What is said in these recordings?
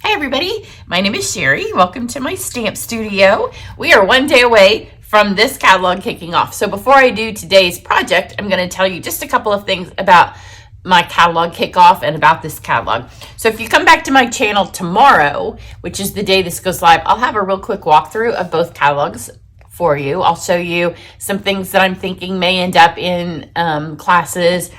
Hi everybody, my name is Sherry. Welcome to my stamp studio. We are one day away from this catalog kicking off. So before I do today's project, I'm going to tell you just a couple of things about my catalog kickoff and about this catalog. So if you come back to my channel tomorrow, which is the day this goes live, I'll have a real quick walkthrough of both catalogs for you. I'll show you some things that I'm thinking may end up in classes,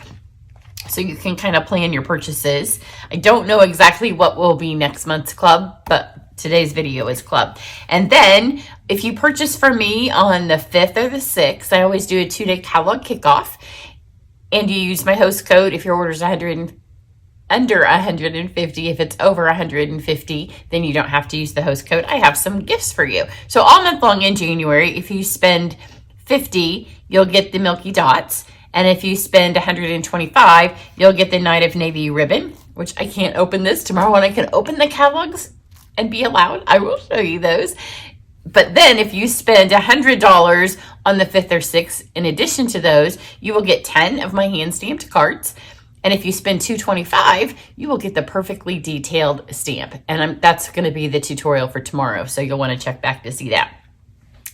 so you can kind of plan your purchases. I don't know exactly what will be next month's club, but today's video is club. And then if you purchase from me on the 5th or the 6th, I always do a 2-day catalog kickoff, and you use my host code. If your order is under 150, if it's over 150, then you don't have to use the host code. I have some gifts for you. So all month long in January, if you spend 50, you'll get the Milky Dots. And if you spend 125, you'll get the Night of Navy ribbon, which I can't open this. Tomorrow when I can open the catalogs and be allowed, I will show you those. But then if you spend $100 on the 5th or 6th, in addition to those, you will get 10 of my hand-stamped cards. And if you spend $225, you will get the perfectly detailed stamp. And that's going to be the tutorial for tomorrow, so you'll want to check back to see that.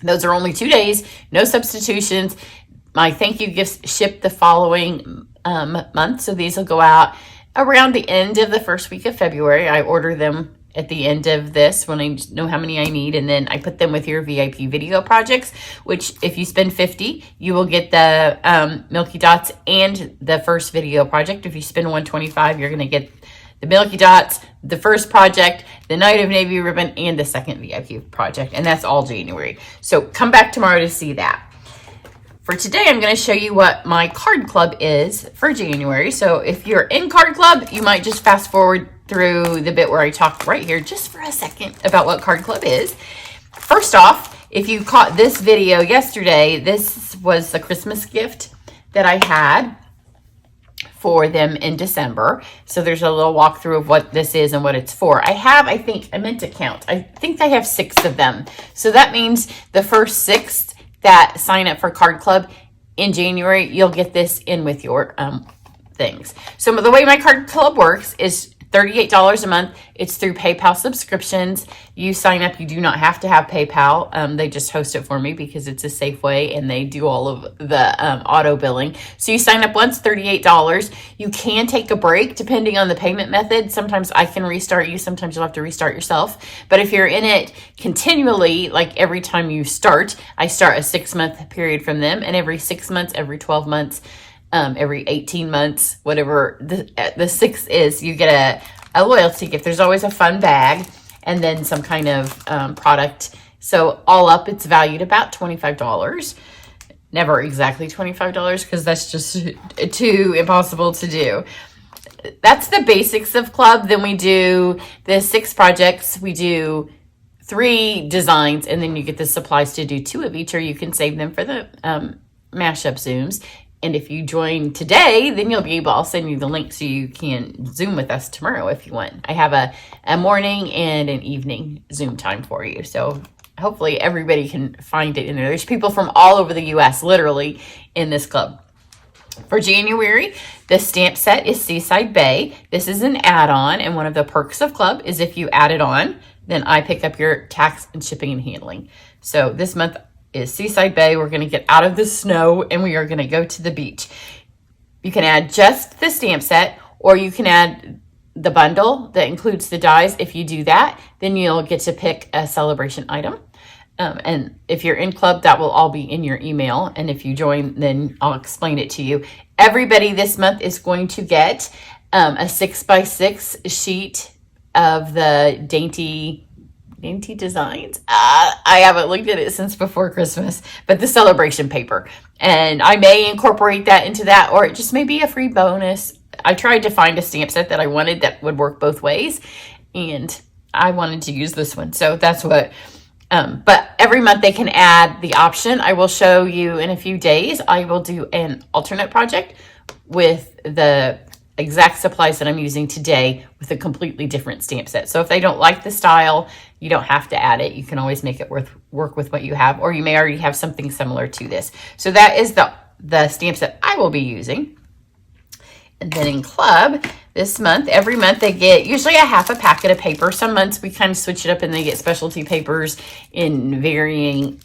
Those are only 2 days, no substitutions. My thank you gifts ship the following month, so these will go out around the end of the first week of February. I order them at the end of this when I know how many I need, and then I put them with your VIP video projects, which if you spend 50, you will get the Milky Dots and the first video project. If you spend 125, you're going to get the Milky Dots, the first project, the Night of Navy ribbon, and the second VIP project, and that's all January. So come back tomorrow to see that. For today, I'm going to show you what my card club is for January. So if you're in card club, you might just fast forward through the bit where I talk right here just for a second about what card club is. First off, if you caught this video yesterday, this was the Christmas gift that I had for them in December. So there's a little walkthrough of what this is and what it's for. I meant to count. I think I have 6 of them. So that means the first 6 that sign up for card club in January, you'll get this in with your things. So the way my card club works is $38 a month. It's through PayPal subscriptions. You sign up, you do not have to have PayPal. They just host it for me because it's a safe way, and they do all of the auto billing. So you sign up once, $38. You can take a break depending on the payment method. Sometimes I can restart you. Sometimes you'll have to restart yourself. But if you're in it continually, like every time you start, I start a 6-month period from them, and every 6 months, every 12 months, every 18 months, whatever the 6 is, you get a loyalty gift. There's always a fun bag and then some kind of product. So all up, it's valued about $25. Never exactly $25 because that's just too impossible to do. That's the basics of club. Then we do the 6 projects. We do 3 designs, and then you get the supplies to do 2 of each, or you can save them for the mashup Zooms. And if you join today, then you'll be able, I'll send you the link so you can Zoom with us tomorrow if you want. I have a morning and an evening Zoom time for you. So hopefully everybody can find it in there. There's people from all over the U.S. literally in this club. For January, the stamp set is Seaside Bay. This is an add-on, and one of the perks of club is if you add it on, then I pick up your tax and shipping and handling. So this month is Seaside Bay. We're going to get out of the snow and we are going to go to the beach. You can add just the stamp set, or you can add the bundle that includes the dies. If you do that, then you'll get to pick a celebration item. And if you're in club, that will all be in your email. And if you join, then I'll explain it to you. Everybody this month is going to get a 6x6 sheet of the Dainty Designs. I haven't looked at it since before Christmas, but the celebration paper. And I may incorporate that into that, or it just may be a free bonus. I tried to find a stamp set that I wanted that would work both ways, and I wanted to use this one. So that's what, but every month they can add the option. I will show you in a few days. I will do an alternate project with the exact supplies that I'm using today with a completely different stamp set. So if they don't like the style, you don't have to add it. You can always make it work with what you have, or you may already have something similar to this. So that is the stamp set I will be using. And then in club, this month, every month they get usually a half a packet of paper. Some months we kind of switch it up and they get specialty papers in varying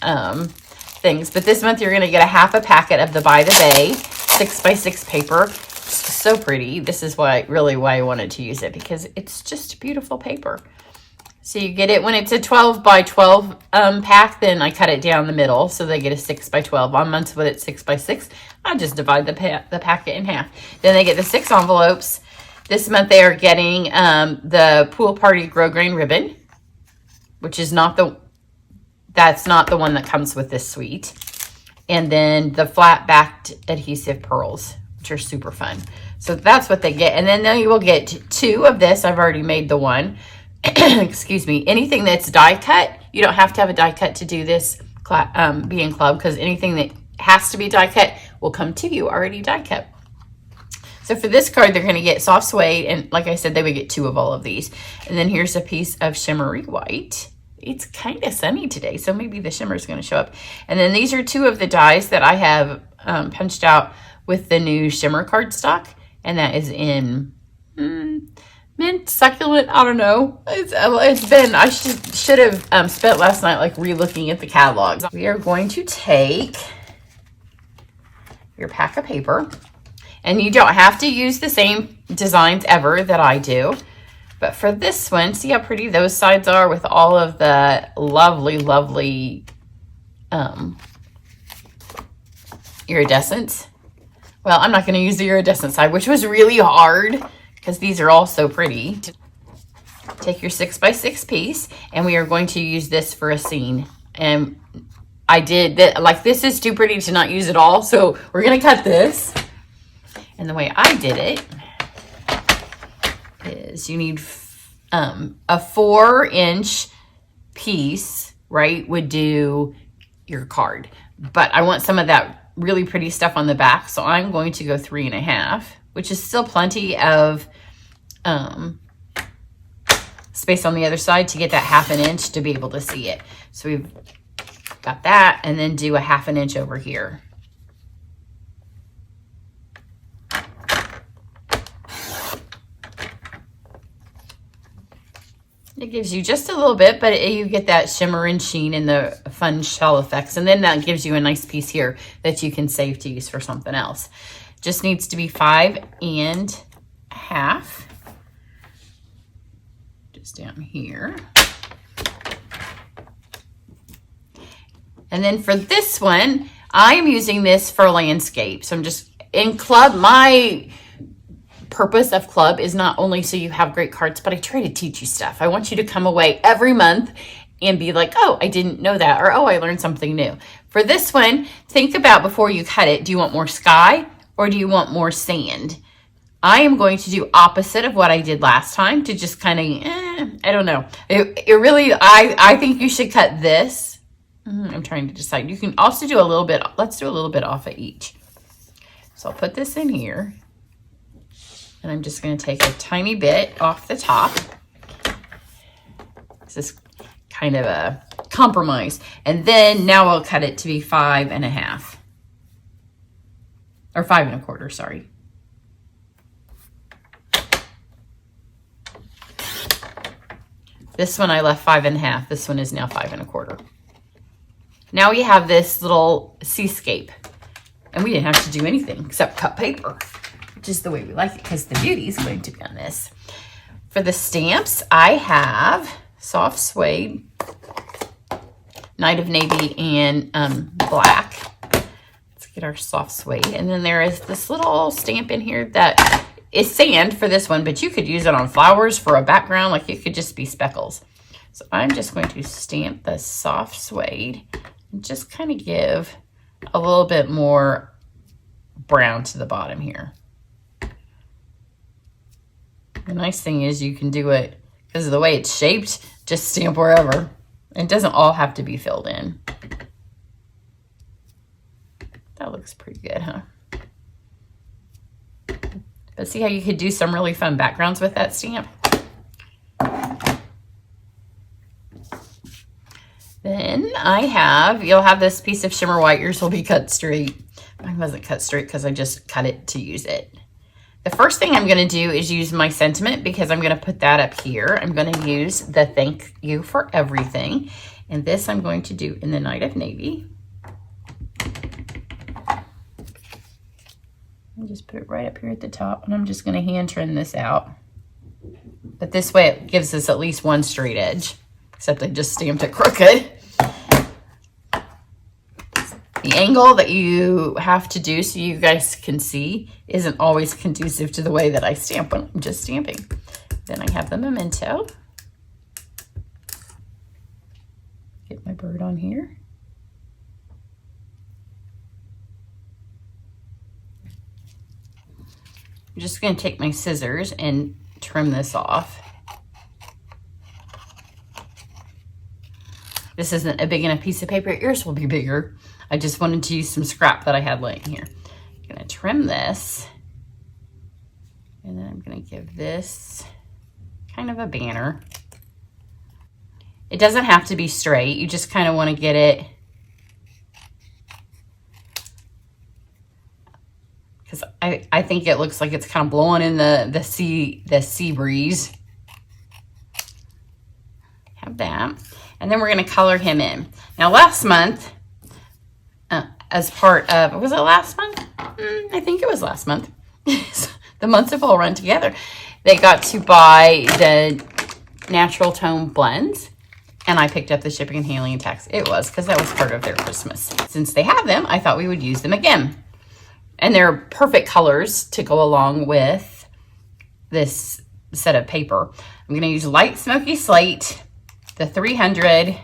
things. But this month you're going to get a half a packet of the By the Bay 6x6 paper. So pretty. This is why I wanted to use it, because it's just beautiful paper. So you get it when it's a 12 by 12 pack, then I cut it down the middle so they get a 6 by 12. On months when it's 6 by 6, I just divide the packet in half. Then they get the 6 envelopes. This month they are getting the Pool Party Grosgrain ribbon, which is that's not the one that comes with this suite. And then the flat backed adhesive pearls, which are super fun. So that's what they get. And then you will get 2 of this. I've already made the one. Excuse me. Anything that's die cut, you don't have to have a die cut to do this be in club, because anything that has to be die cut will come to you already die cut. So for this card, they're going to get soft suede, and like I said, they would get 2 of all of these. And then here's a piece of shimmery white. It's kind of sunny today, so maybe the shimmer is going to show up. And then these are 2 of the dies that I have punched out with the new shimmer cardstock, and that is in mint, succulent, I don't know. It's been, I should have spent last night like re-looking at the catalogs. We are going to take your pack of paper, and you don't have to use the same designs ever that I do. But for this one, see how pretty those sides are with all of the lovely, lovely iridescence. Well, I'm not going to use the iridescent side, which was really hard because these are all so pretty. Take your 6x6 piece, and we are going to use this for a scene. And I did that, like, this is too pretty to not use at all, so we're going to cut this. And the way I did it is you need a 4-inch piece, right, would do your card. But I want some of that really pretty stuff on the back, so I'm going to go 3.5, which is still plenty of space on the other side to get that 1/2 inch to be able to see it. So we've got that, and then do a 1/2 inch over here. It gives you just a little bit, but you get that shimmer and sheen and the fun shell effects. And then that gives you a nice piece here that you can save to use for something else. Just needs to be 5.5. Just down here. And then for this one, I am using this for landscape. So I'm just in club. My purpose of club is not only so you have great cards, but I try to teach you stuff. I want you to come away every month and be like, oh, I didn't know that, or oh, I learned something new. For this one, think about before you cut it, do you want more sky or do you want more sand? I am going to do opposite of what I did last time, to just kind of, I don't know. It really, I think you should cut this. I'm trying to decide. You can also do a little bit, let's do a little bit off of each. So I'll put this in here. And I'm just going to take a tiny bit off the top. This is kind of a compromise. And then now I'll cut it to be 5.5. Or 5.25, sorry. This one I left 5.5. This one is now 5.25. Now we have this little seascape. And we didn't have to do anything except cut paper, which is the way we like it, because the beauty is going to be on this. For the stamps, I have soft suede, Night of Navy, and black. Let's get our soft suede. And then there is this little stamp in here that is sand for this one, but you could use it on flowers for a background. Like, it could just be speckles. So I'm just going to stamp the soft suede and just kind of give a little bit more brown to the bottom here. The nice thing is you can do it, because of the way it's shaped, just stamp wherever. It doesn't all have to be filled in. That looks pretty good, huh? But see how you could do some really fun backgrounds with that stamp? Then you'll have this piece of shimmer white. Yours will be cut straight. Mine wasn't cut straight because I just cut it to use it. The first thing I'm going to do is use my sentiment because I'm going to put that up here. I'm going to use the thank you for everything. And this I'm going to do in the Night of Navy. And just put it right up here at the top. And I'm just going to hand trim this out. But this way it gives us at least one straight edge. Except I just stamped it crooked. The angle that you have to do so you guys can see isn't always conducive to the way that I stamp when I'm just stamping. Then I have the memento. Get my bird on here. I'm just going to take my scissors and trim this off. This isn't a big enough piece of paper. Yours will be bigger. I just wanted to use some scrap that I had laying here. I'm going to trim this. And then I'm going to give this kind of a banner. It doesn't have to be straight. You just kind of want to get it. Because I think it looks like it's kind of blowing in the sea breeze. Have that. And then we're going to color him in. Now last month, as part of, was it last month? I think it was last month. The months have all run together. They got to buy the natural tone blends, and I picked up the shipping and handling and tax. It was because that was part of their Christmas. Since they have them, I thought we would use them again. And they're perfect colors to go along with this set of paper. I'm going to use light smoky slate, the 300,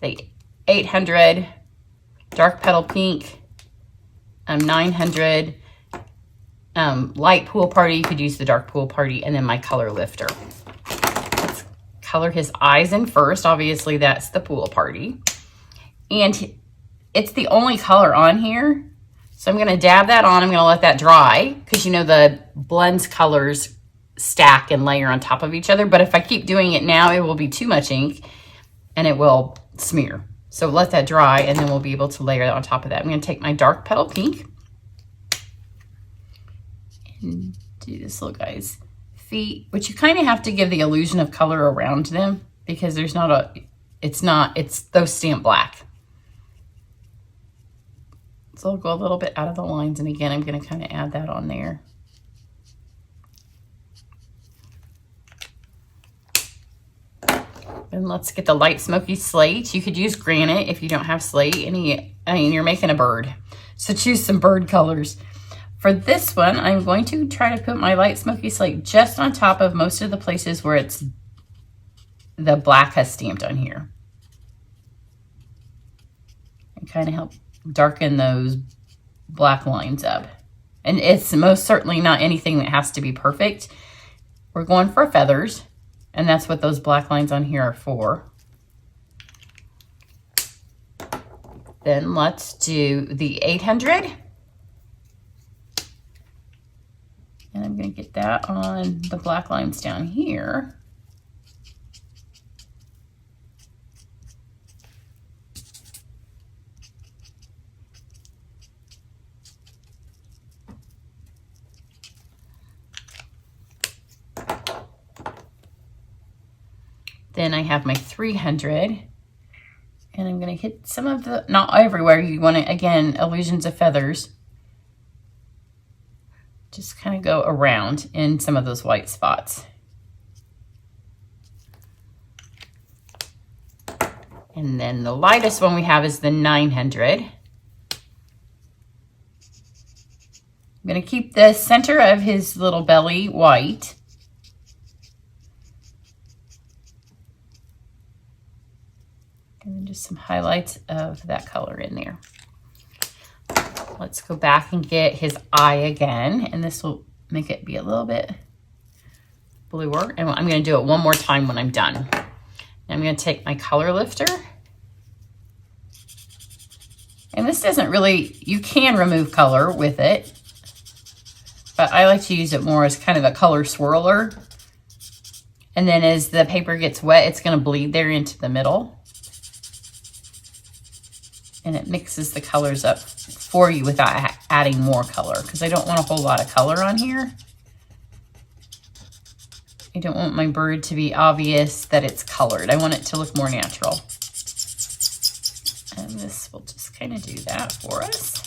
the 800, dark petal pink, 900, light pool party. You could use the dark pool party, and then my color lifter. Let's color his eyes in first. Obviously, that's the pool party. And it's the only color on here. So I'm going to dab that on. I'm going to let that dry because, you know, the blends colors stack and layer on top of each other. But if I keep doing it now, it will be too much ink and it will smear. So let that dry, and then we'll be able to layer that on top of that. I'm going to take my dark petal pink and do this little guy's feet, which you kind of have to give the illusion of color around them because there's not a, it's those stamped black. So I'll go a little bit out of the lines, and again, I'm going to kind of add that on there. And let's get the light smoky slate. You could use granite if you don't have slate. I mean, you're making a bird. So choose some bird colors. For this one, I'm going to try to put my light smoky slate just on top of most of the places where it's the black has stamped on here. And kind of help darken those black lines up. And it's most certainly not anything that has to be perfect. We're going for feathers. And that's what those black lines on here are for. Then let's do the 800. And I'm going to get that on the black lines down here. Then I have my 300, and I'm going to hit some of the, not everywhere. You want to, again, illusions of feathers. Just kind of go around in some of those white spots. And then the lightest one we have is the 900. I'm going to keep the center of his little belly white. And then just some highlights of that color in there. Let's go back and get his eye again. And this will make it be a little bit bluer. And I'm going to do it one more time when I'm done. I'm going to take my color lifter. And this doesn't really, you can remove color with it. But I like to use it more as kind of a color swirler. And then as the paper gets wet, it's going to bleed there into the middle. and it mixes the colors up for you without adding more color, because I don't want a whole lot of color on here. I don't want my bird to be obvious that it's colored. I want it to look more natural. And this will just kind of do that for us.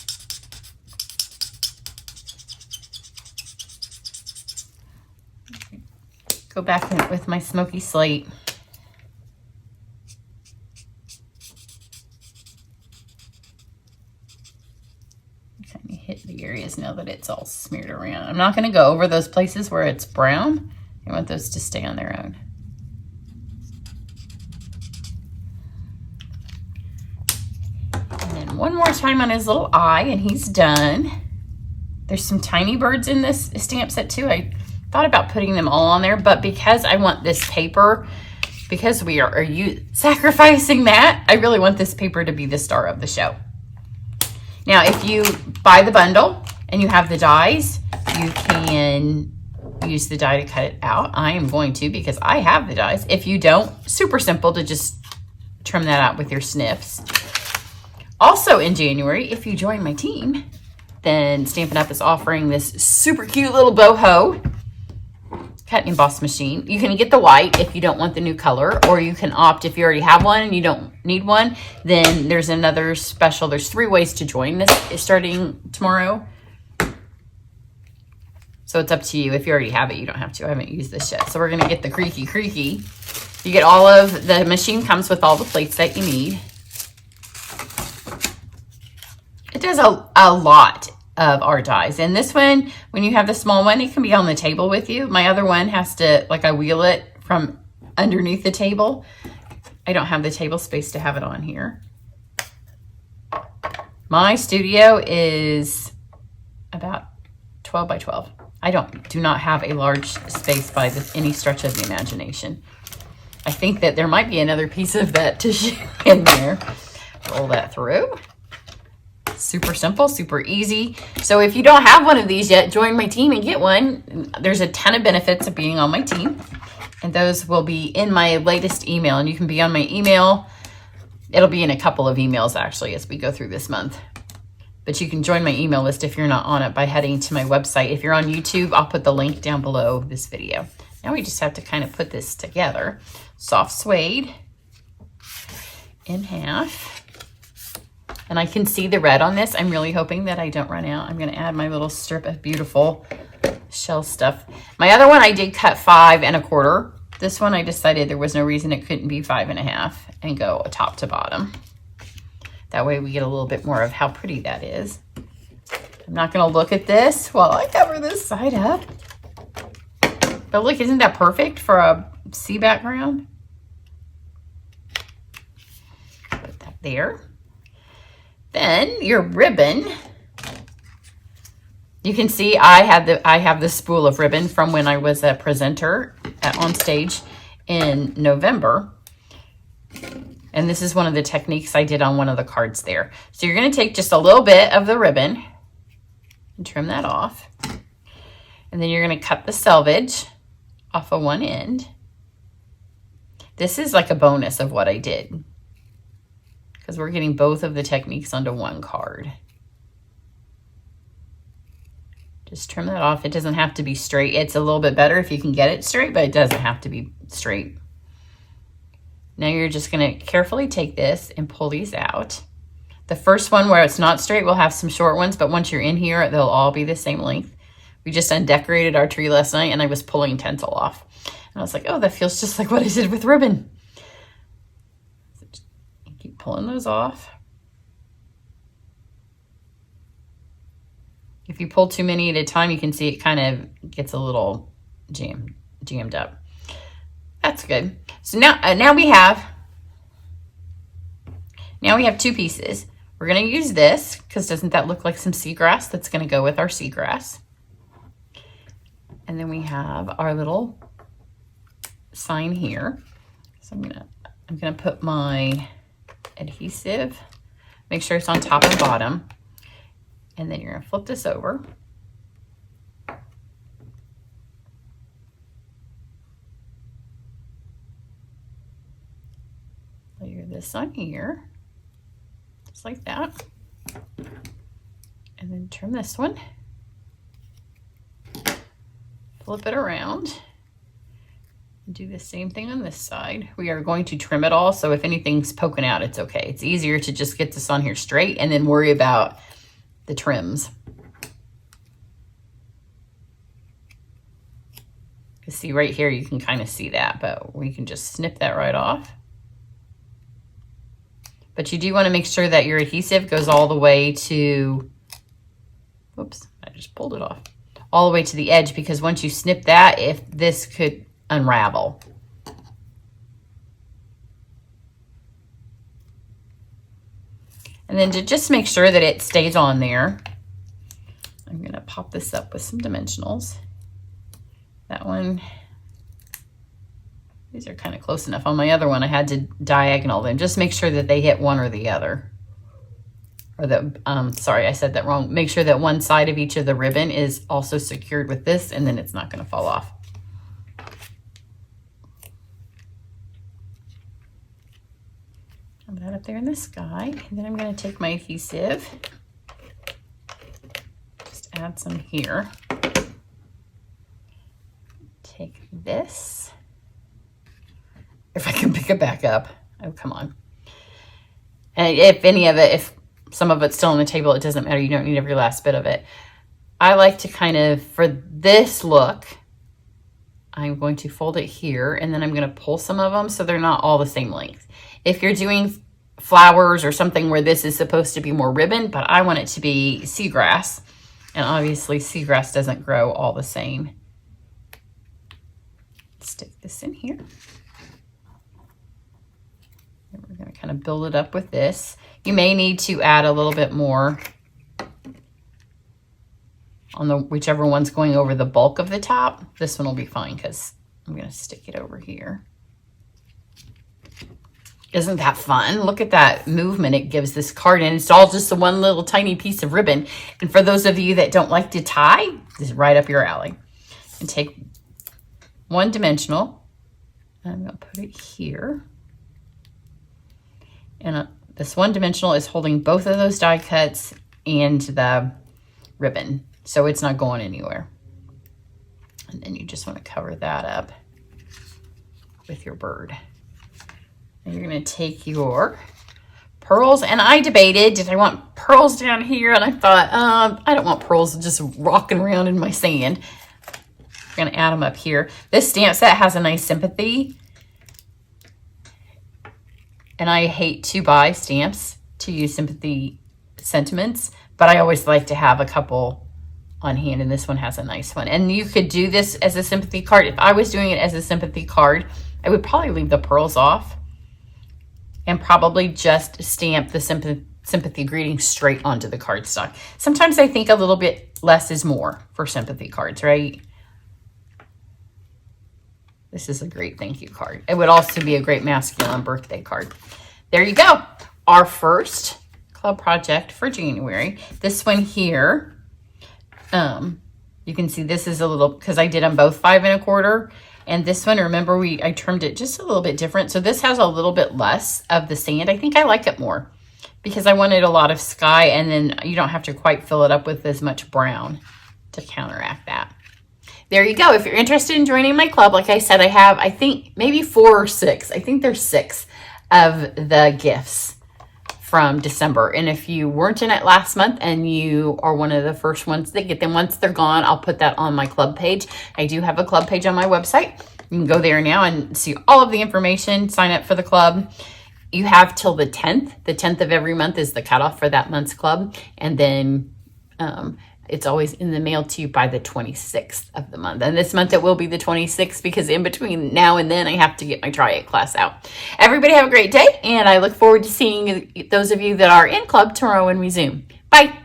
Go back in with my smoky slate. Kind of hit the areas now that it's all smeared around. I'm not going to go over those places where it's brown. I want those to stay on their own. And then one more time on his little eye, and he's done. There's some tiny birds in this stamp set too. I thought about putting them all on there, but because I want this paper, because we are sacrificing that, I really want this paper to be the star of the show. Now, if you buy the bundle and you have the dies, you can use the die to cut it out. I am going to, because I have the dies. If you don't, super simple to just trim that out with your snips. Also in January, if you join my team, then Stampin' Up! Is offering this super cute little boho cut and emboss machine. You can get the white if you don't want the new color, or you can opt if you already have one and you don't need one. Then there's another special. There's 3 ways to join this starting tomorrow. So it's up to you. If you already have it, you don't have to. I haven't used this yet. So we're going to get the creaky. You get all of the machine comes with all the plates that you need. It does a lot of our dies. And this one, when you have the small one, it can be on the table with you. My other one has to, like, I wheel it from underneath the table. I don't have the table space to have it on here. My studio is about 12 by 12. I do not have a large space by any stretch of the imagination. I think that there might be another piece of that tissue in there. Roll that through. Super simple, super easy. So if you don't have one of these yet, join my team and get one. There's a ton of benefits of being on my team, and those will be in my latest email, and you can be on my email. It'll be in a couple of emails actually as we go through this month. But you can join my email list if you're not on it by heading to my website. If you're on YouTube, I'll put the link down below this video. Now we just have to kind of put this together. Soft suede in half. And I can see the red on this. I'm really hoping that I don't run out. I'm going to add my little strip of beautiful shell stuff. My other one I did cut 5 1/4. This one I decided there was no reason it couldn't be 5 1/2 and go top to bottom. That way we get a little bit more of how pretty that is. I'm not going to look at this while I cover this side up. But look, isn't that perfect for a sea background? Put that there. Then your ribbon. You can see I have the spool of ribbon from when I was a presenter on stage in November. And this is one of the techniques I did on one of the cards there. So you're going to take just a little bit of the ribbon and trim that off. And then you're going to cut the selvage off of one end. This is like a bonus of what I did, because we're getting both of the techniques onto one card. Just trim that off. It doesn't have to be straight. It's a little bit better if you can get it straight, but it doesn't have to be straight. Now you're just going to carefully take this and pull these out. The first one where it's not straight, we'll have some short ones, but once you're in here, they'll all be the same length. We just undecorated our tree last night, and I was pulling tinsel off. And I was like, oh, that feels just like what I did with ribbon. So just keep pulling those off. If you pull too many at a time, you can see it kind of gets a little jammed up. That's good. So now we have 2 pieces. We're going to use this because doesn't that look like some seagrass? That's going to go with our seagrass. And then we have our little sign here. So I'm gonna put my adhesive. Make sure it's on top and bottom. And then you're going to flip this over. Layer this on here. just like that. And then turn this one, flip it around, and do the same thing on this side. We are going to trim it all, so if anything's poking out, it's okay. It's easier to just get this on here straight and then worry about the trims. You see right here, you can kind of see that, but we can just snip that right off. But you do want to make sure that your adhesive goes all the way to, whoops, I just pulled it off, all the way to the edge, because once you snip that, if this could unravel. And then to just make sure that it stays on there, I'm going to pop this up with some dimensionals. That one, these are kind of close enough. On my other one, I had to diagonal them. Just make sure that they hit one or the other. Or the, sorry, I said that wrong. Make sure that one side of each of the ribbon is also secured with this, and then it's not going to fall off. Have that up there in the sky. And then I'm going to take my adhesive, just add some here. Take this, if I can pick it back up. Oh, come on. And if any of it, if some of it's still on the table, it doesn't matter. You don't need every last bit of it. I like to kind of, for this look, I'm going to fold it here, and then I'm going to pull some of them so they're not all the same length. If you're doing flowers or something where this is supposed to be more ribbon, but I want it to be seagrass, and obviously seagrass doesn't grow all the same. Stick this in here. And we're going to kind of build it up with this. You may need to add a little bit more on the whichever one's going over the bulk of the top. This one will be fine because I'm going to stick it over here. Isn't that fun? Look at that movement it gives this card, and it's all just a one little tiny piece of ribbon. And for those of you that don't like to tie, this is right up your alley. And take one dimensional, and I'm going to put it here. And this one dimensional is holding both of those die cuts and the ribbon, so it's not going anywhere. And then you just want to cover that up with your bird. And you're going to take your pearls, and I debated, did I want pearls down here? And I thought, I don't want pearls just rocking around in my sand. I'm going to add them up here. This stamp set has a nice sympathy. And I hate to buy stamps to use sympathy sentiments, but I always like to have a couple on hand, and this one has a nice one. And you could do this as a sympathy card. If I was doing it as a sympathy card, I would probably leave the pearls off and probably just stamp the sympathy greeting straight onto the cardstock. Sometimes I think a little bit less is more for sympathy cards, right? This is a great thank you card. It would also be a great masculine birthday card. There you go. Our first club project for January. This one here, you can see this is a little, because I did them both 5 1/4. And this one, remember, I trimmed it just a little bit different. So this has a little bit less of the sand. I think I like it more because I wanted a lot of sky, and then you don't have to quite fill it up with as much brown to counteract that. There you go. If you're interested in joining my club, like I said, I have, I think maybe 4 or 6. I think there's 6 of the gifts from December. And if you weren't in it last month and you are one of the first ones that get them, once they're gone, I'll put that on my club page. I do have a club page on my website. You can go there now and see all of the information, sign up for the club. You have till the 10th. The 10th of every month is the cutoff for that month's club. And then it's always in the mail to you by the 26th of the month. And this month it will be the 26th because in between now and then I have to get my Try It class out. Everybody have a great day, and I look forward to seeing those of you that are in club tomorrow when we Zoom. Bye.